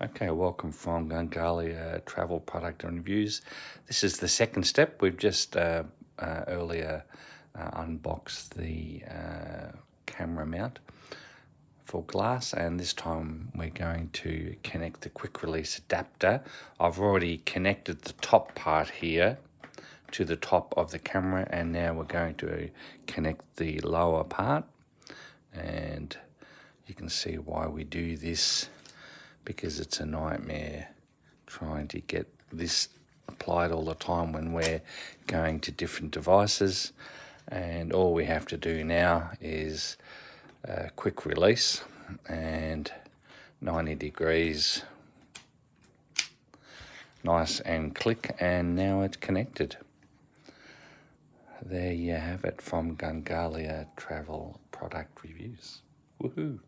Okay, welcome from Gungalia Travel Product and Reviews. This is the second step. We've just earlier unboxed the camera mount for glass, and this time we're going to connect the quick release adapter. I've already connected the top part here to the top of the camera, and now we're going to connect the lower part, and you can see why we do this, because it's a nightmare trying to get this applied all the time when we're going to different devices. And all we have to do now is quick release and 90 degrees, nice and click, and now it's connected. There you have it from Gungalia Travel Product Reviews. Woohoo!